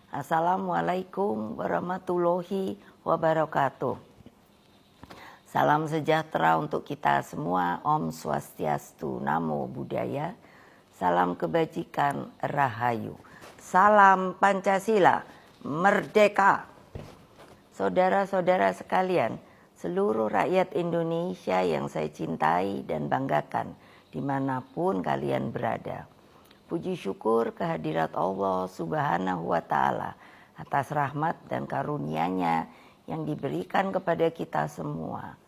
Assalamualaikum warahmatullahi wabarakatuh. Salam sejahtera untuk kita semua. Om Swastiastu, Namo Buddhaya. Salam kebajikan, Rahayu. Salam Pancasila, Merdeka. Saudara-saudara sekalian, seluruh rakyat Indonesia yang saya cintai dan banggakan dimanapun kalian berada. Puji syukur kehadirat Allah Subhanahu wa Ta'ala atas rahmat dan karunia-Nya yang diberikan kepada kita semua.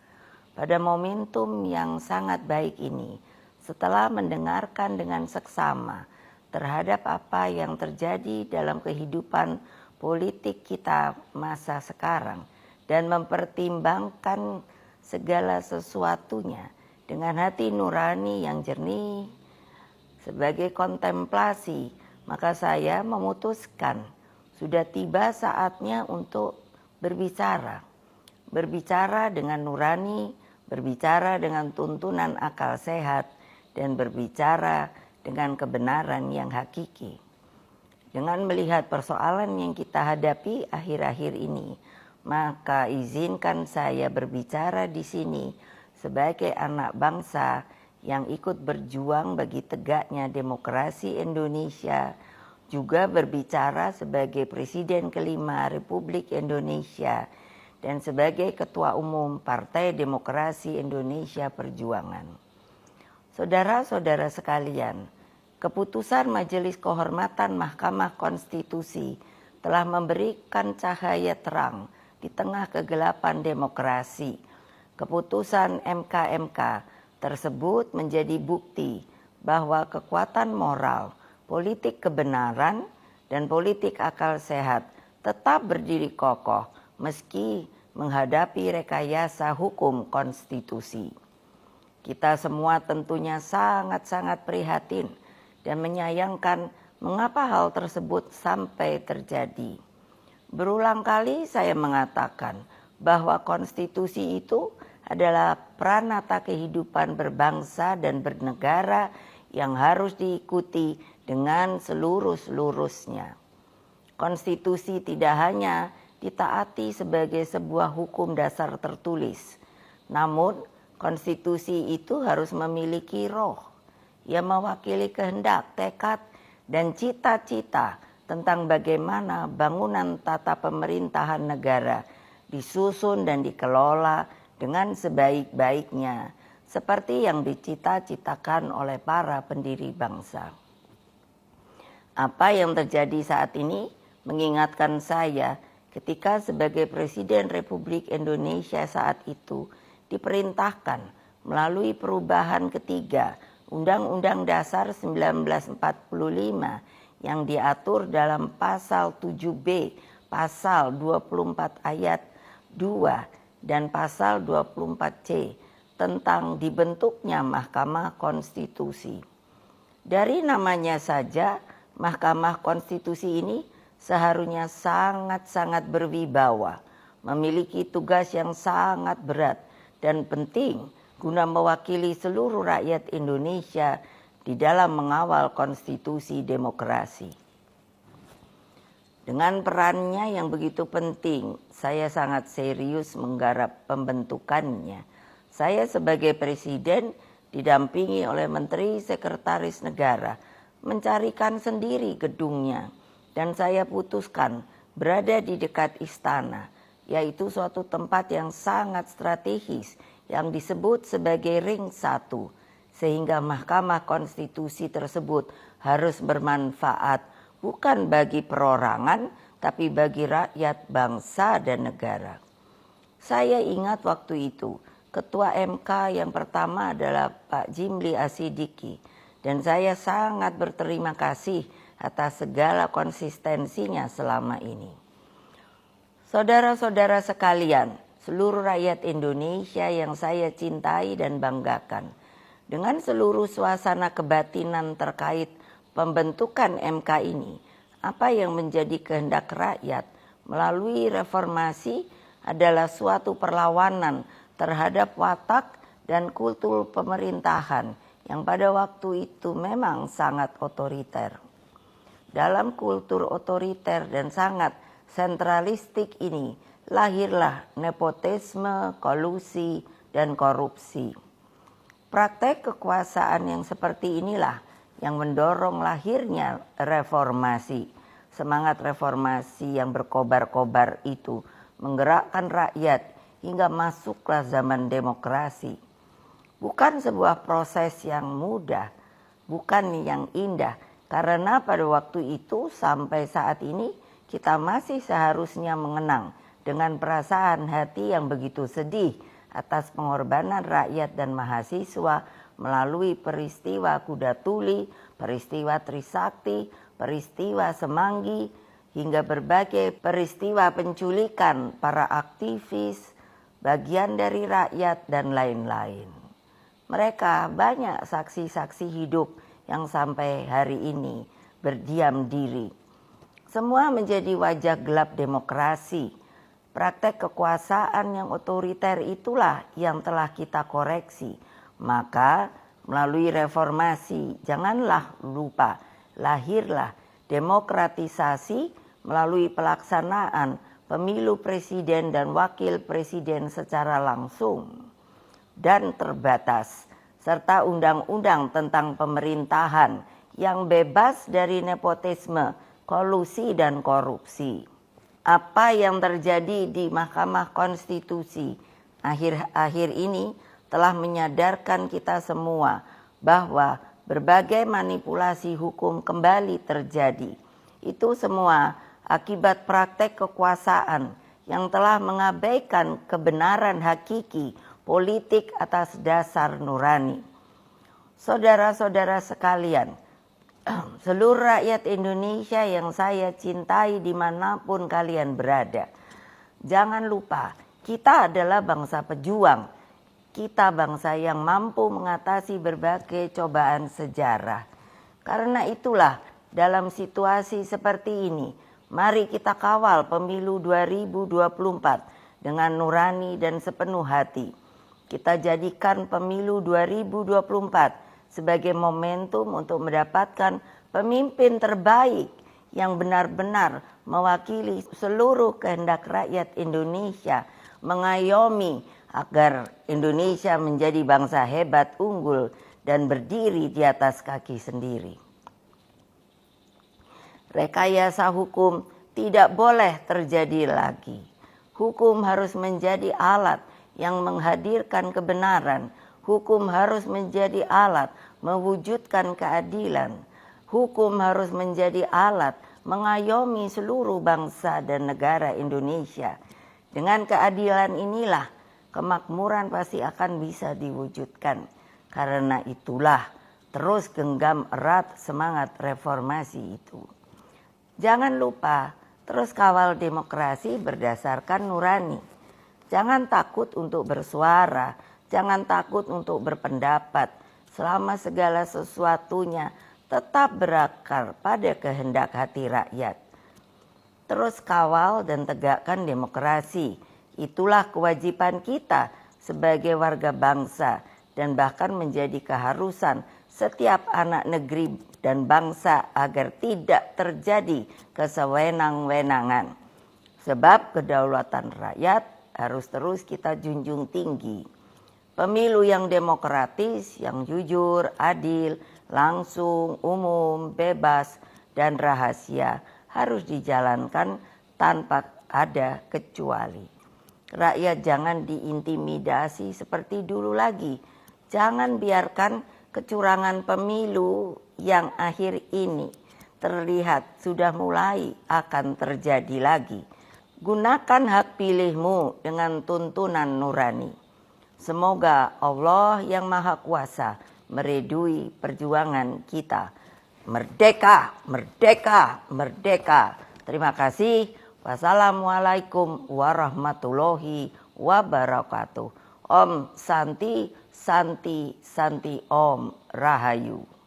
Pada momentum yang sangat baik ini, setelah mendengarkan dengan seksama terhadap apa yang terjadi dalam kehidupan politik kita masa sekarang dan mempertimbangkan segala sesuatunya dengan hati nurani yang jernih, sebagai kontemplasi, maka saya memutuskan sudah tiba saatnya untuk berbicara. Berbicara dengan nurani, berbicara dengan tuntunan akal sehat, dan berbicara dengan kebenaran yang hakiki. Dengan melihat persoalan yang kita hadapi akhir-akhir ini, maka izinkan saya berbicara di sini sebagai anak bangsa yang ikut berjuang bagi tegaknya demokrasi Indonesia, juga berbicara sebagai Presiden kelima Republik Indonesia dan sebagai Ketua Umum Partai Demokrasi Indonesia Perjuangan. Saudara-saudara sekalian, keputusan Majelis Kehormatan Mahkamah Konstitusi telah memberikan cahaya terang di tengah kegelapan demokrasi. Keputusan MK tersebut menjadi bukti bahwa kekuatan moral, politik kebenaran, dan politik akal sehat tetap berdiri kokoh meski menghadapi rekayasa hukum konstitusi. Kita semua tentunya sangat-sangat prihatin dan menyayangkan mengapa hal tersebut sampai terjadi. Berulang kali saya mengatakan bahwa konstitusi itu adalah pranata kehidupan berbangsa dan bernegara yang harus diikuti dengan seluruh-seluruhnya. Konstitusi tidak hanya ditaati sebagai sebuah hukum dasar tertulis, namun konstitusi itu harus memiliki roh yang mewakili kehendak, tekad, dan cita-cita tentang bagaimana bangunan tata pemerintahan negara disusun dan dikelola dengan sebaik-baiknya, seperti yang dicita-citakan oleh para pendiri bangsa. Apa yang terjadi saat ini mengingatkan saya ketika sebagai Presiden Republik Indonesia saat itu diperintahkan melalui perubahan ketiga Undang-Undang Dasar 1945 yang diatur dalam pasal 7B, pasal 24 ayat 2, dan pasal 24C tentang dibentuknya Mahkamah Konstitusi. Dari namanya saja, Mahkamah Konstitusi ini seharusnya sangat-sangat berwibawa, memiliki tugas yang sangat berat dan penting guna mewakili seluruh rakyat Indonesia di dalam mengawal konstitusi demokrasi. Dengan perannya yang begitu penting, saya sangat serius menggarap pembentukannya. Saya sebagai Presiden didampingi oleh Menteri Sekretaris Negara mencarikan sendiri gedungnya, dan saya putuskan berada di dekat istana, yaitu suatu tempat yang sangat strategis yang disebut sebagai Ring 1, sehingga Mahkamah Konstitusi tersebut harus bermanfaat bukan bagi perorangan, tapi bagi rakyat, bangsa, dan negara. Saya ingat waktu itu, Ketua MK yang pertama adalah Pak Jimli Asidiki, dan saya sangat berterima kasih atas segala konsistensinya selama ini. Saudara-saudara sekalian, seluruh rakyat Indonesia yang saya cintai dan banggakan, dengan seluruh suasana kebatinan terkait pembentukan MK ini, apa yang menjadi kehendak rakyat melalui reformasi adalah suatu perlawanan terhadap watak dan kultur pemerintahan yang pada waktu itu memang sangat otoriter. Dalam kultur otoriter dan sangat sentralistik ini lahirlah nepotisme, kolusi, dan korupsi. Praktek kekuasaan yang seperti inilah yang mendorong lahirnya reformasi. Semangat reformasi yang berkobar-kobar itu menggerakkan rakyat hingga masuklah zaman demokrasi. Bukan sebuah proses yang mudah, bukan yang indah, karena pada waktu itu sampai saat ini kita masih seharusnya mengenang dengan perasaan hati yang begitu sedih atas pengorbanan rakyat dan mahasiswa melalui peristiwa Kuda Tuli, peristiwa Trisakti, peristiwa Semanggi, hingga berbagai peristiwa penculikan para aktivis, bagian dari rakyat, dan lain-lain. Mereka banyak saksi-saksi hidup yang sampai hari ini berdiam diri. Semua menjadi wajah gelap demokrasi. Praktek kekuasaan yang otoriter itulah yang telah kita koreksi. Maka melalui reformasi, janganlah lupa, lahirlah demokratisasi melalui pelaksanaan pemilu presiden dan wakil presiden secara langsung dan terbatas, serta undang-undang tentang pemerintahan yang bebas dari nepotisme, kolusi, dan korupsi. Apa yang terjadi di Mahkamah Konstitusi akhir-akhir ini telah menyadarkan kita semua bahwa berbagai manipulasi hukum kembali terjadi. Itu semua akibat praktek kekuasaan yang telah mengabaikan kebenaran hakiki politik atas dasar nurani. Saudara-saudara sekalian, seluruh rakyat Indonesia yang saya cintai dimanapun kalian berada, jangan lupa kita adalah bangsa pejuang. Kita bangsa yang mampu mengatasi berbagai cobaan sejarah. Karena itulah dalam situasi seperti ini, mari kita kawal pemilu 2024 dengan nurani dan sepenuh hati. Kita jadikan pemilu 2024 sebagai momentum untuk mendapatkan pemimpin terbaik yang benar-benar mewakili seluruh kehendak rakyat Indonesia, mengayomi agar Indonesia menjadi bangsa hebat, unggul, dan berdiri di atas kaki sendiri. Rekayasa hukum tidak boleh terjadi lagi. Hukum harus menjadi alat yang menghadirkan kebenaran. Hukum harus menjadi alat mewujudkan keadilan. Hukum harus menjadi alat mengayomi seluruh bangsa dan negara Indonesia. Dengan keadilan inilah kemakmuran pasti akan bisa diwujudkan. Karena itulah terus genggam erat semangat reformasi itu. Jangan lupa terus kawal demokrasi berdasarkan nurani. Jangan takut untuk bersuara, jangan takut untuk berpendapat, selama segala sesuatunya tetap berakar pada kehendak hati rakyat. Terus kawal dan tegakkan demokrasi. Itulah kewajiban kita sebagai warga bangsa dan bahkan menjadi keharusan setiap anak negeri dan bangsa agar tidak terjadi kesewenang-wenangan. Sebab kedaulatan rakyat harus terus kita junjung tinggi. Pemilu yang demokratis, yang jujur, adil, langsung, umum, bebas, dan rahasia harus dijalankan tanpa ada kecuali. Rakyat jangan diintimidasi seperti dulu lagi. Jangan biarkan kecurangan pemilu yang akhir ini terlihat sudah mulai akan terjadi lagi. Gunakan hak pilihmu dengan tuntunan nurani. Semoga Allah yang Maha Kuasa meridui perjuangan kita. Merdeka, merdeka, merdeka. Terima kasih. Wassalamualaikum warahmatullahi wabarakatuh. Om Santi, Santi, Santi Om Rahayu.